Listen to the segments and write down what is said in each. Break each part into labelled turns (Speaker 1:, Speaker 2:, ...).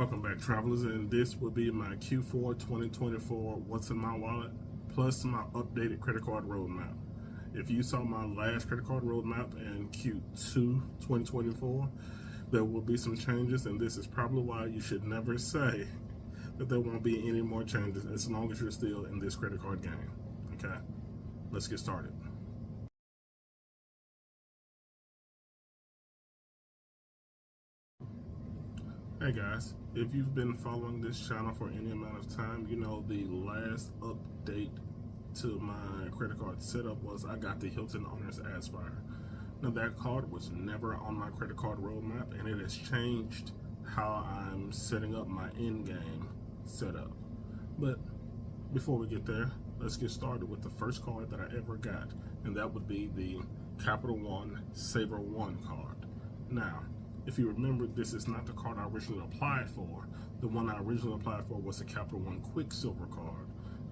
Speaker 1: Welcome back, travelers, and this will be my Q4 2024 What's in My Wallet plus my updated credit card roadmap. If you saw my last credit card roadmap in Q2 2024, there will be some changes, and this is probably why you should never say that there won't be any more changes as long as you're still in this credit card game. Okay, let's get started. Hey guys, if you've been following this channel for any amount of time, you know the last update to my credit card setup was I got the Hilton Honors Aspire. Now that card was never on my credit card roadmap, and it has changed how I'm setting up my in-game setup. But before we get there, let's get started with the first card that I ever got, and that would be the Capital One Saver One card. Now, if you remember, this is not the card I originally applied for. The one I originally applied for was the Capital One Quicksilver card.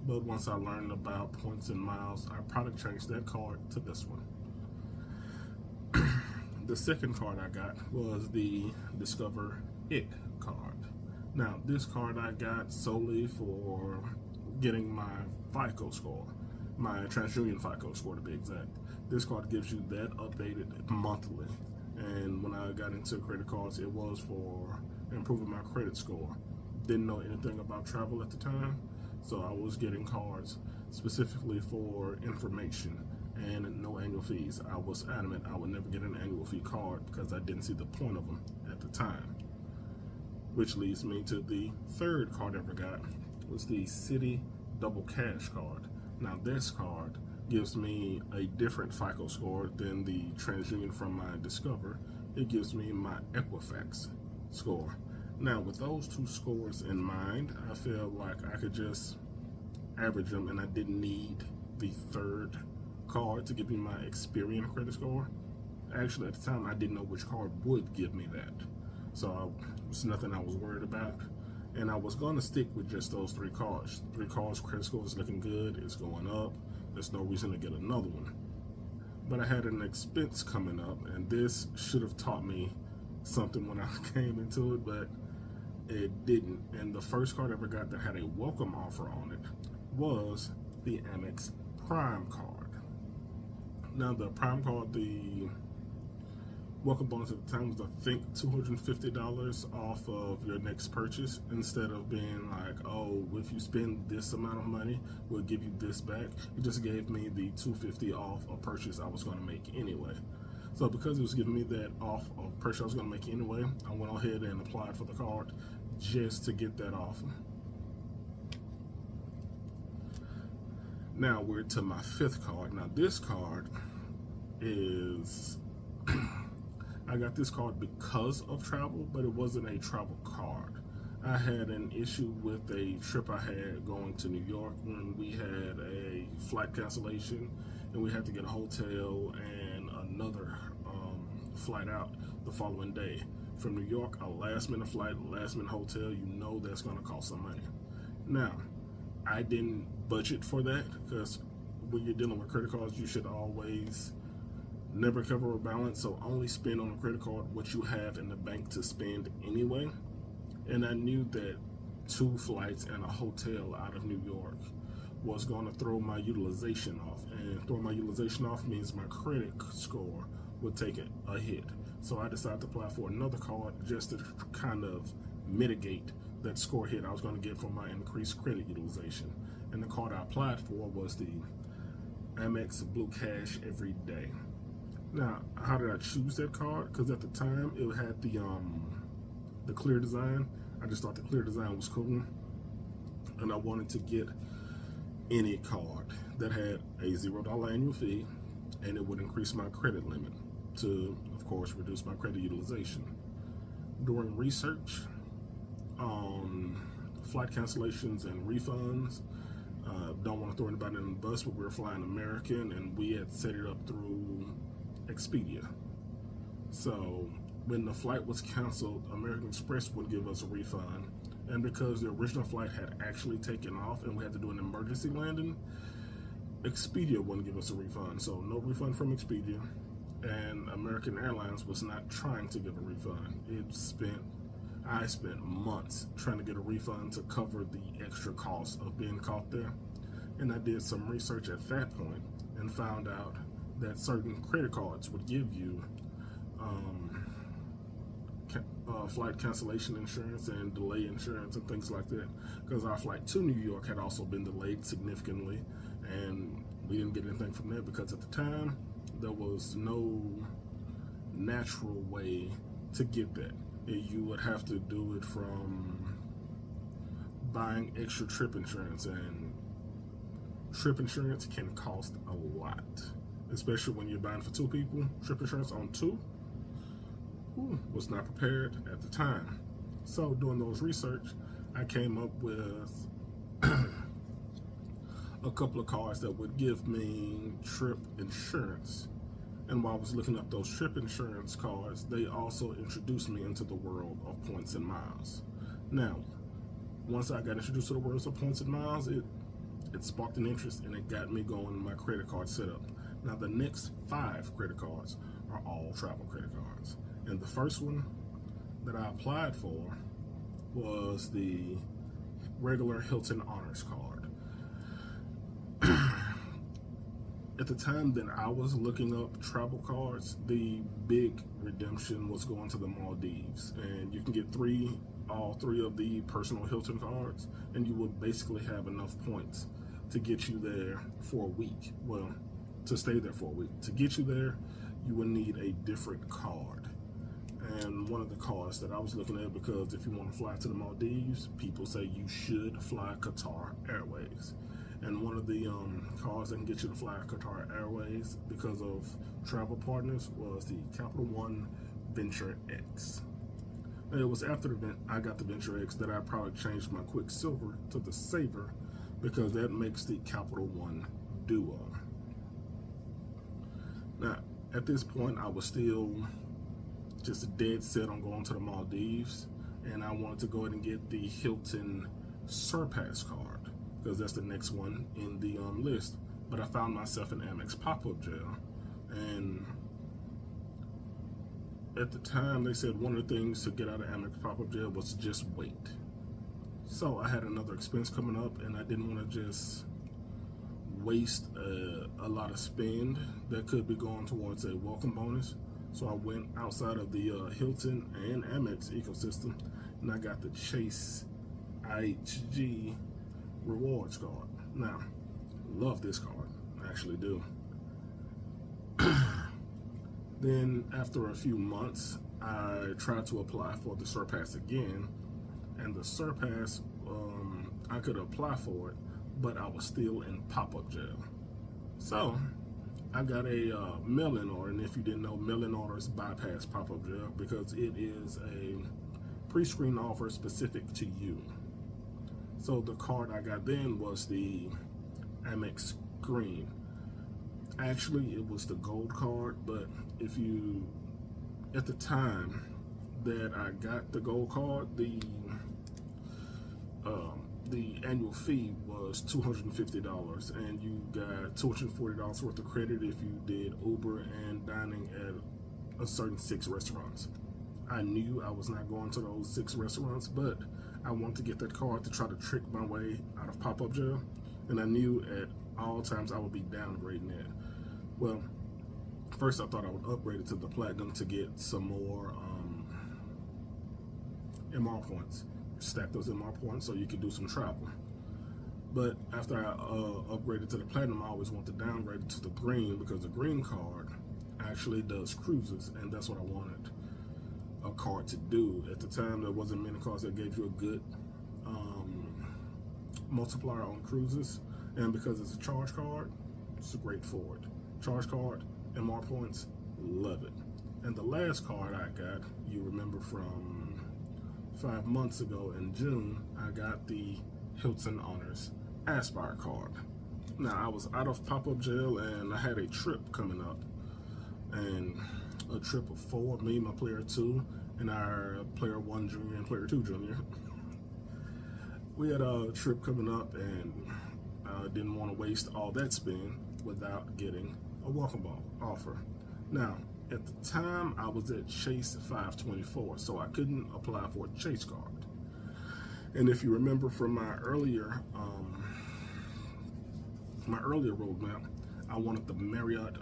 Speaker 1: But once I learned about points and miles, I product changed that card to this one. The second card I got was the Discover It card. Now, this card I got solely for getting my FICO score, my TransUnion FICO score to be exact. This card gives you that updated monthly. And when I got into credit cards, it was for improving my credit score. Didn't know anything about travel at the time, so I was getting cards specifically for information and no annual fees. I was adamant I would never get an annual fee card because I didn't see the point of them at the time. Which leads me to the third card I ever got, was the Citi Double Cash card. Now this card gives me a different FICO score than the TransUnion from my Discover. It gives me my Equifax score. Now with those two scores in mind, I feel like I could just average them and I didn't need the third card to give me my Experian credit score. Actually, at the time, I didn't know which card would give me that. So it was nothing I was worried about. And I was going to stick with just those three cards. Three cards, credit score is looking good, it's going up. There's no reason to get another one. But I had an expense coming up, and this should have taught me something when I came into it, but it didn't. And the first card I ever got that had a welcome offer on it was the AMEX Prime card. Now the Prime card, the welcome bonus at the time was, I think, $250 off of your next purchase, instead of being like, oh, if you spend this amount of money, we'll give you this back. It just gave me the $250 off a purchase I was going to make anyway. So because it was giving me that off of purchase I was going to make anyway, I went ahead and applied for the card just to get that offer. Now we're to my fifth card. Now this card is I got this card because of travel, but it wasn't a travel card. I had an issue with a trip I had going to New York when we had a flight cancellation and we had to get a hotel and another flight out the following day. From New York, a last minute flight, last minute hotel, you know that's gonna cost some money. Now, I didn't budget for that because when you're dealing with credit cards, you should always never cover a balance, so only spend on a credit card what you have in the bank to spend anyway. And I knew that 2 flights and a hotel out of New York was going to throw my utilization off, and throw my utilization off means my credit score would take a hit. So I decided to apply for another card just to kind of mitigate that score hit I was going to get from my increased credit utilization. And the card I applied for was the AMEX Blue Cash Everyday. Now, how did I choose that card? Because at the time, it had the clear design. I just thought the clear design was cool, and I wanted to get any card that had a $0 annual fee, and it would increase my credit limit to, of course, reduce my credit utilization. During research on flight cancellations and refunds, don't want to throw anybody in the bus, but we were flying American, and we had set it up through Expedia. So when the flight was canceled, American Express would give us a refund, and because the original flight had actually taken off and we had to do an emergency landing, Expedia wouldn't give us a refund. So no refund from Expedia, and American Airlines was not trying to give a refund. I spent months trying to get a refund to cover the extra cost of being caught there. And I did some research at that point and found out that certain credit cards would give you flight cancellation insurance and delay insurance and things like that, because our flight to New York had also been delayed significantly, and we didn't get anything from that because at the time there was no natural way to get that. You would have to do it from buying extra trip insurance, and trip insurance can cost a lot, especially when you're buying for two people. Trip insurance on two, was not prepared at the time. So doing those research, I came up with a couple of cards that would give me trip insurance. And while I was looking up those trip insurance cards, they also introduced me into the world of points and miles. Now, once I got introduced to the world of points and miles, it sparked an interest, and it got me going my credit card setup. Now, the next 5 credit cards are all travel credit cards. And the first one that I applied for was the regular Hilton Honors card. At the time that I was looking up travel cards, the big redemption was going to the Maldives, and you can get all three of the personal Hilton cards, and you would basically have enough points to get you there for a week. Well, to stay there for a week. To get you there, you would need a different card. And one of the cards that I was looking at, because if you want to fly to the Maldives, people say you should fly Qatar Airways. And one of the cards that can get you to fly Qatar Airways because of travel partners was the Capital One Venture X. And it was after I got the Venture X that I probably changed my Quicksilver to the Saver, because that makes the Capital One Duo. Now, at this point, I was still just dead set on going to the Maldives, and I wanted to go ahead and get the Hilton Surpass card, because that's the next one in the list. But I found myself in AMEX pop-up jail, and at the time they said one of the things to get out of AMEX pop-up jail was to just wait. So I had another expense coming up, and I didn't want to just waste a lot of spend that could be going towards a welcome bonus. So I went outside of the Hilton and AMEX ecosystem, and I got the Chase IHG Rewards card. Now, love this card, I actually do. Then after a few months, I tried to apply for the Surpass again, and the Surpass, I could apply for it, but I was still in pop-up jail. So I got a mail-in order, and if you didn't know, mail-in orders bypass pop-up jail because it is a pre-screen offer specific to you. So the card I got then was the AMEX Green. Actually, it was the gold card, but at the time that I got the gold card, the annual fee was $250, and you got $240 worth of credit if you did Uber and dining at a certain 6 restaurants. I knew I was not going to those 6 restaurants, but I wanted to get that card to try to trick my way out of pop-up jail, and I knew at all times I would be downgrading it. Well, first I thought I would upgrade it to the Platinum to get some more MR points. Stack those MR points so you could do some travel. But after I upgraded to the Platinum, I always want to downgrade it to the Green, because the Green card actually does cruises, and that's what I wanted a card to do. At the time, there wasn't many cards that gave you a good multiplier on cruises, and because it's a charge card, it's great for it. Charge card, MR points, love it. And the last card I got, you remember from 5 months ago in June, I got the Hilton Honors Aspire card. Now, I was out of pop-up jail, and I had a trip coming up, and a trip of 4, me, my player 2, and our player 1 junior and player 2 junior. We had a trip coming up, and I didn't want to waste all that spend without getting a welcome offer. Now, At the time, I was at Chase 524, so I couldn't apply for a Chase card. And if you remember from my earlier roadmap, I wanted the Marriott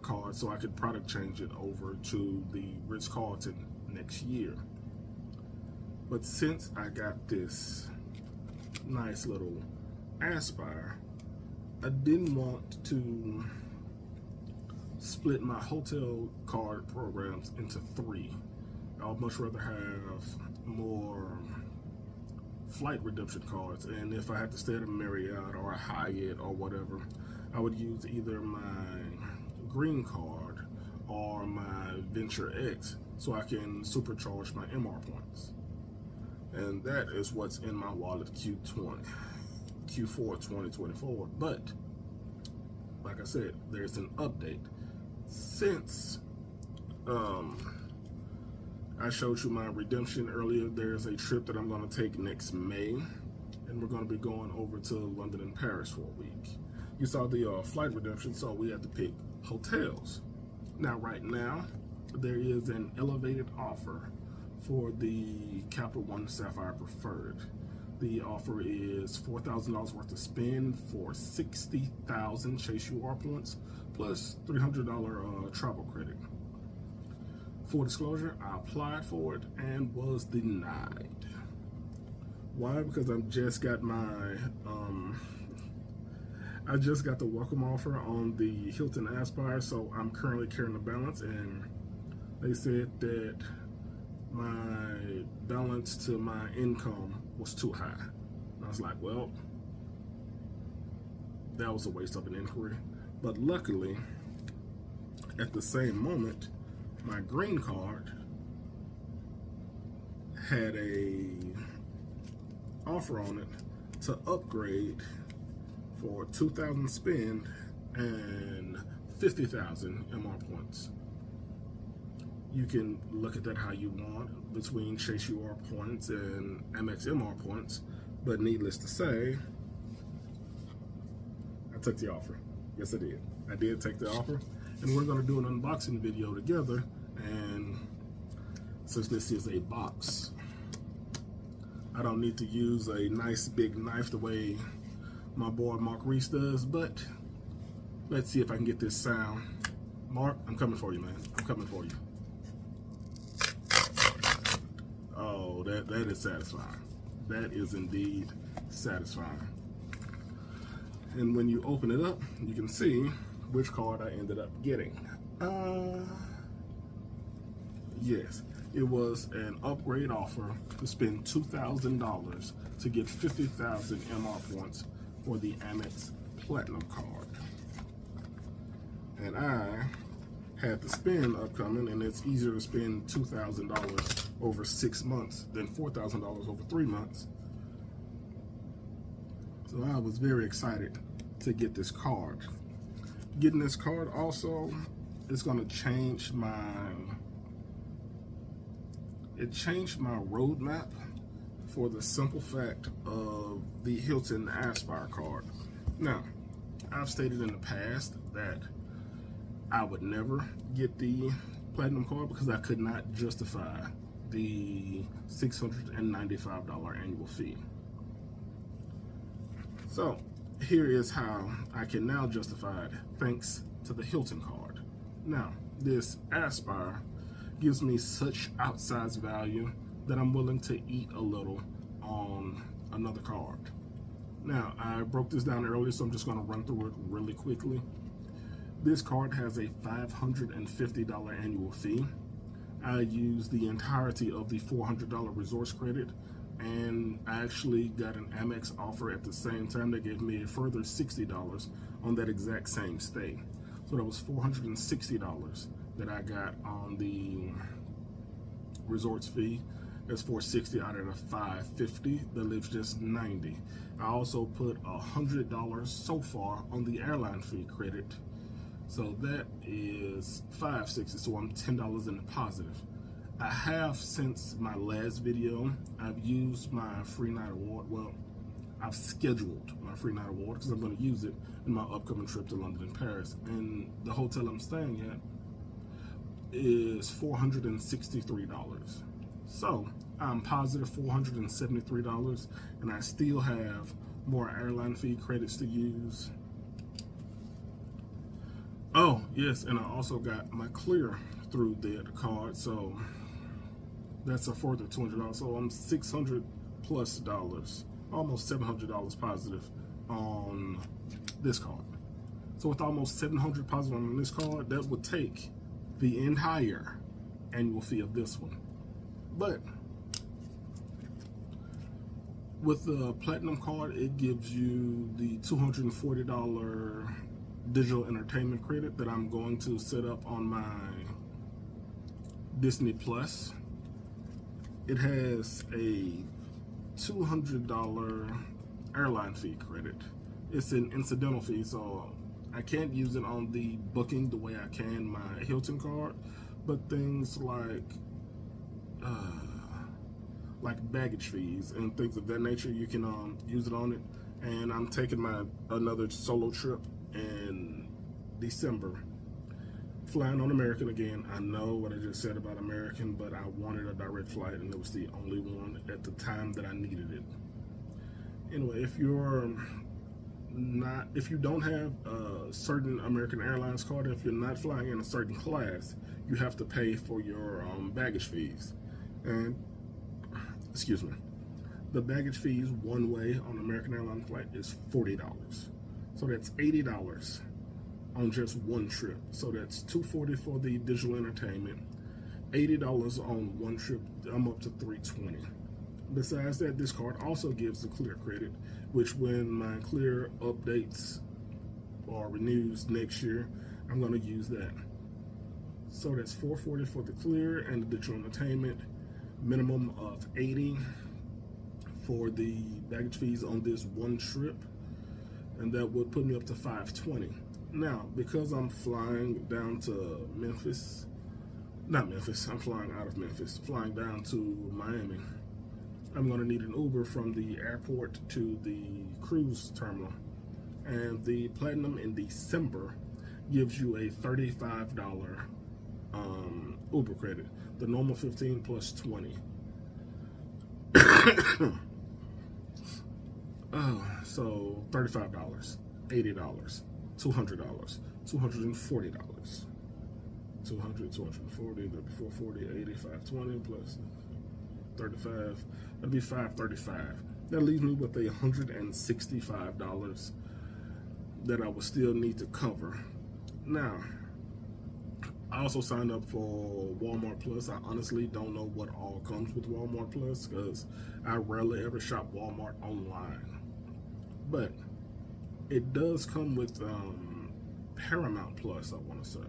Speaker 1: card so I could product change it over to the Ritz-Carlton next year. But since I got this nice little Aspire, I didn't want to split my hotel card programs into 3. I would much rather have more flight redemption cards, and if I had to stay at a Marriott or a Hyatt or whatever, I would use either my green card or my Venture X so I can supercharge my MR points. And that is what's in my wallet Q4 2024. But like I said, there's an update. Since I showed you my redemption earlier, there's a trip that I'm going to take next May, and we're going to be going over to London and Paris for a week. You saw the flight redemption, so we had to pick hotels. Now, right now, there is an elevated offer for the Capital One Sapphire Preferred. The offer is $4,000 worth of spend for 60,000 Chase UR points plus $300 travel credit. Full disclosure, I applied for it and was denied. Why? Because I just got the welcome offer on the Hilton Aspire, so I'm currently carrying the balance, and they said that my balance to my income was too high. And I was like, well, that was a waste of an inquiry. But luckily, at the same moment, my green card had a offer on it to upgrade for 2,000 spend and 50,000 MR points. You can look at that how you want between Chase UR points and AMEX MR points, but needless to say, I took the offer. Yes, I did. I did take the offer, and we're going to do an unboxing video together. And since this is a box, I don't need to use a nice big knife the way my boy Mark Reese does, but let's see if I can get this sound. Mark, I'm coming for you, man. I'm coming for you. Oh, that is satisfying. That is indeed satisfying. And when you open it up, you can see which card I ended up getting. Yes, it was an upgrade offer to spend $2,000 to get 50,000 MR points for the AMEX Platinum card. And I had the spend upcoming, and it's easier to spend $2,000 over 6 months than $4,000 over 3 months. So I was very excited to get this card. Getting this card also is going to change it changed my roadmap for the simple fact of the Hilton Aspire card. Now, I've stated in the past that I would never get the Platinum card because I could not justify the $695 annual fee. So here is how I can now justify it, thanks to the Hilton card. Now, this Aspire gives me such outsized value that I'm willing to eat a little on another card. Now, I broke this down earlier, so I'm just going to run through it really quickly. This card has a $550 annual fee. I used the entirety of the $400 resorts credit, and I actually got an AMEX offer at the same time that gave me a further $60 on that exact same stay. So that was $460 that I got on the resorts fee. That's $460 out of the $550. That leaves just $90. I also put $100 so far on the airline fee credit. So that is $560, so I'm $10 in the positive. I have, since my last video, I've used my free night award. Well, I've scheduled my free night award because I'm going to use it in my upcoming trip to London and Paris. And the hotel I'm staying at, is $463. So I'm positive $473, and I still have more airline fee credits to use. Oh, yes, and I also got my clear through the card, so that's a further $200. So I'm $600 plus, almost $700 positive on this card. So with almost $700 positive on this card, that would take the entire annual fee of this one. But with the Platinum card, it gives you the $240 digital entertainment credit that I'm going to set up on my Disney Plus. It has a $200 airline fee credit. It's an incidental fee, so I can't use it on the booking the way I can my Hilton card, but things like baggage fees and things of that nature, you can use it on it. And I'm taking another solo trip in December, flying on American again. I know what I just said about American, but I wanted a direct flight, and it was the only one at the time that I needed it. Anyway, if you don't have a certain American Airlines card, if you're not flying in a certain class, you have to pay for your baggage fees. And excuse me, the baggage fees one way on American Airlines flight is $40. So that's $80 on just one trip. So that's $240 for the digital entertainment, $80 on one trip. I'm up to $320. Besides that, this card also gives the clear credit, which when my clear updates or renews next year, I'm going to use that. So that's $440 for the clear and the digital entertainment, minimum of $80 for the baggage fees on this one trip, and that would put me up to $520. Now, because I'm flying down to Memphis, I'm flying out of Memphis, flying down to Miami, I'm going to need an Uber from the airport to the cruise terminal. And the Platinum in December gives you a $35 Uber credit. The normal $15 plus $20. So $35, $80, $200, $240. 200, 240, that'd be 440, 85, 20 plus 35, that'd be $535. That leaves me with $165 that I would still need to cover. Now, I also signed up for Walmart Plus. I honestly don't know what all comes with Walmart Plus because I rarely ever shop Walmart online. But it does come with Paramount Plus, I want to say.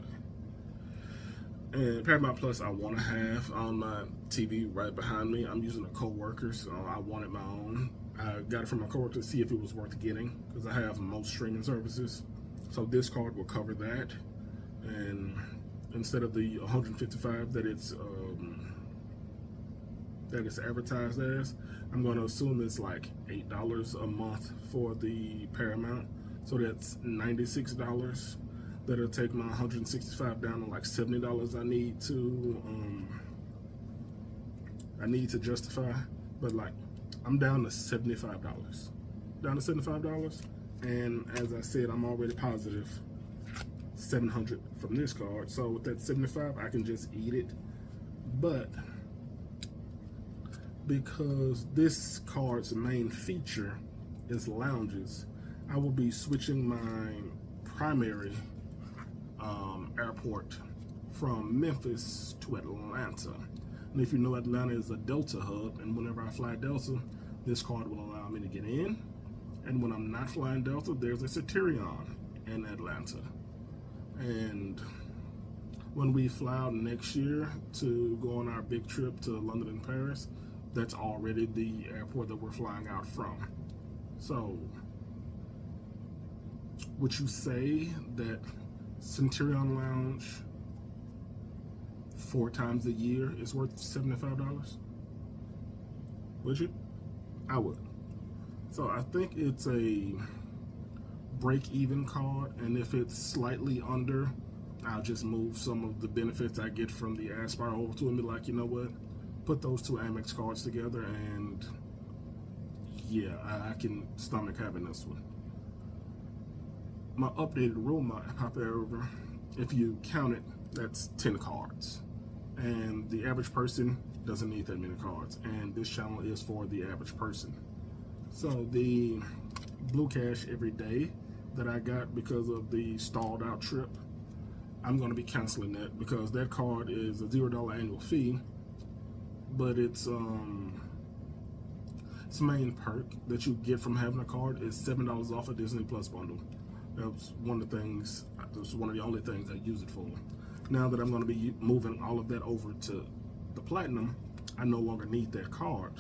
Speaker 1: And Paramount Plus I want to have on my TV right behind me. I'm using a coworker, so I wanted my own. I got it from my coworker to see if it was worth getting because I have most streaming services. So this card will cover that. And instead of the $155 that it's advertised as, I'm going to assume it's like $8 a month for the Paramount. So that's $96. That'll take my $165 down to like $70 I need to justify, but like I'm down to $75. Down to $75, and as I said, I'm already positive $700 from this card. So with that $75, I can just eat it. But because this card's main feature is lounges, I will be switching my primary airport from Memphis to Atlanta. And if you know, Atlanta is a Delta hub, and whenever I fly Delta, this card will allow me to get in. And when I'm not flying Delta, there's a Centurion in Atlanta. And when we fly out next year to go on our big trip to London and Paris, that's already the airport that we're flying out from. So would you say that Centurion Lounge 4 times a year is worth $75? Would you? I would. So I think it's a break-even card, and if it's slightly under I'll just move some of the benefits I get from the Aspire over to it and be like, you know what, put those two Amex cards together, and yeah, I can stomach having this one. My updated room, however, if you count it, that's 10 cards. And the average person doesn't need that many cards. And this channel is for the average person. So the Blue Cash every day that I got because of the stalled out trip, I'm going to be canceling that because that card is a $0 annual fee, but its main perk that you get from having a card is $7 off a Disney Plus bundle. That's one of the things, that's one of the only things I use it for. Now that I'm going to be moving all of that over to the Platinum, I no longer need that card.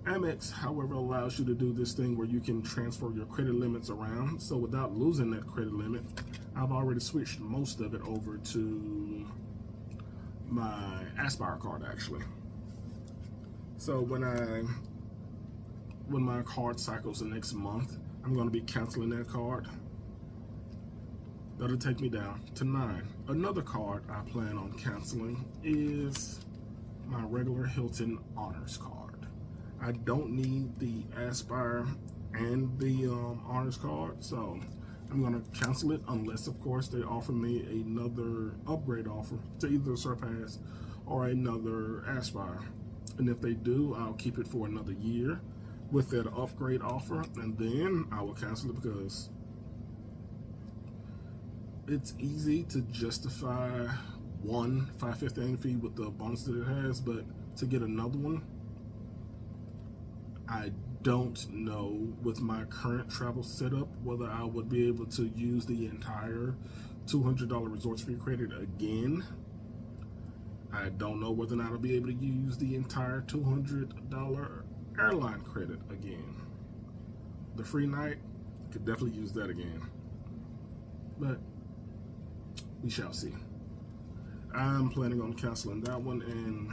Speaker 1: Amex, however, allows you to do this thing where you can transfer your credit limits around. So without losing that credit limit, I've already switched most of it over to my Aspire card, actually. So when my card cycles the next month, I'm going to be canceling that card. That'll take me down to 9. Another card I plan on canceling is my regular Hilton Honors card. I don't need the Aspire and the Honors card, so I'm going to cancel it unless, of course, they offer me another upgrade offer to either Surpass or another Aspire. And if they do, I'll keep it for another year with that upgrade offer, and then I will cancel it because it's easy to justify one $5.50 annual fee with the bonus that it has, but to get another one, I don't know with my current travel setup whether I would be able to use the entire $200 resorts free credit again. I don't know whether or not I'll be able to use the entire $200 airline credit again. The free night, could definitely use that again. But we shall see. I'm planning on canceling that one, and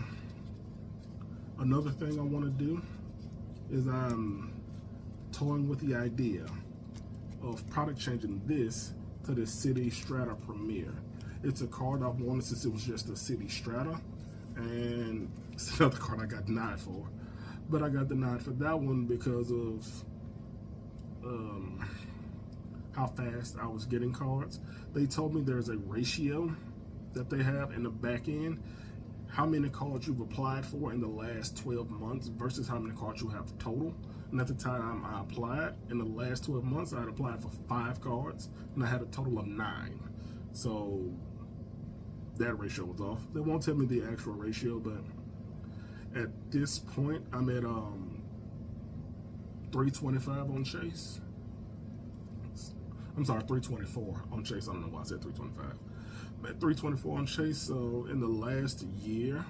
Speaker 1: another thing I want to do is I'm toying with the idea of product changing this to the City Strata Premier. It's a card I've wanted since it was just a City Strata, and it's another card I got denied for. But I got denied for that one because of how fast I was getting cards. They told me there's a ratio that they have in the back end, how many cards you've applied for in the last 12 months versus how many cards you have total. And at the time I applied, in the last 12 months, I had applied for 5 cards, and I had a total of 9. So that ratio was off. They won't tell me the actual ratio, but at this point, I'm at 325 on Chase. I'm sorry, 324 on Chase. I don't know why I said 325. I'm at 324 on Chase. So in the last year,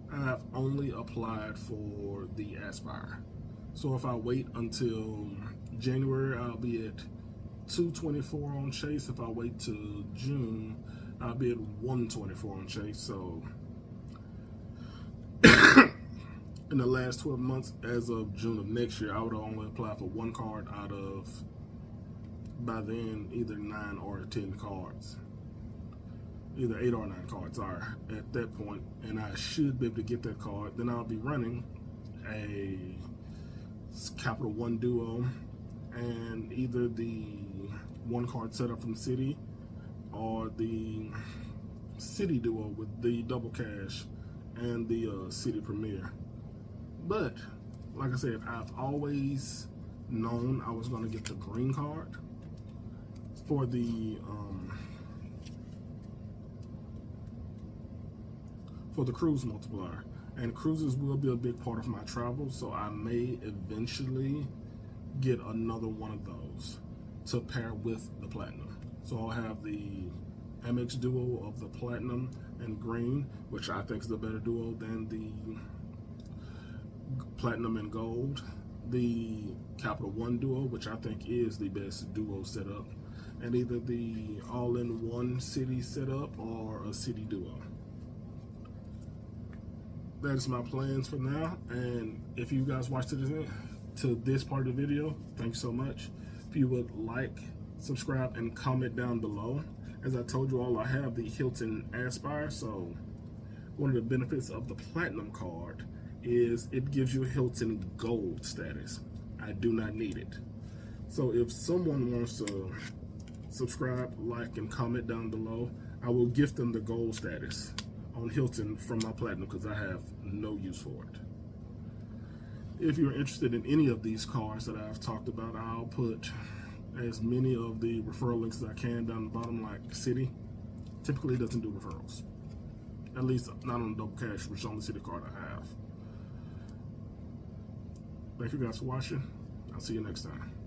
Speaker 1: I've only applied for the Aspire. So if I wait until January, I'll be at 224 on Chase. If I wait till June, I'll be at 124 on Chase. So in the last 12 months, as of June of next year, I would only apply for 1 card out of, by then, either 9 or 10 cards. Either 8 or 9 cards are at that point, and I should be able to get that card. Then I'll be running a Capital One Duo and either the 1 card setup from City or the City Duo with the double cash and the City Premier. But like I said, I've always known I was going to get the green card for the cruise multiplier, and cruises will be a big part of my travel, so I may eventually get another one of those to pair with the Platinum. So I'll have the AMEX Duo of the Platinum and Green, which I think is the better duo than the Platinum and Gold, the Capital One Duo, which I think is the best duo setup, and either the all-in-one City setup or a City Duo. That is my plans for now, and if you guys watched to this part of the video, thanks so much. If you would like, subscribe, and comment down below, As I told you all, I have the Hilton Aspire, so one of the benefits of the Platinum card is it gives you Hilton Gold status. I do not need it. So if someone wants to subscribe, like, and comment down below, I will gift them the Gold status on Hilton from my Platinum because I have no use for it. If you're interested in any of these cards that I've talked about, I'll put as many of the referral links as I can down the bottom, like Citi. Typically doesn't do referrals. At least not on Double Cash, which is the only Citi card I have. Thank you guys for watching. I'll see you next time.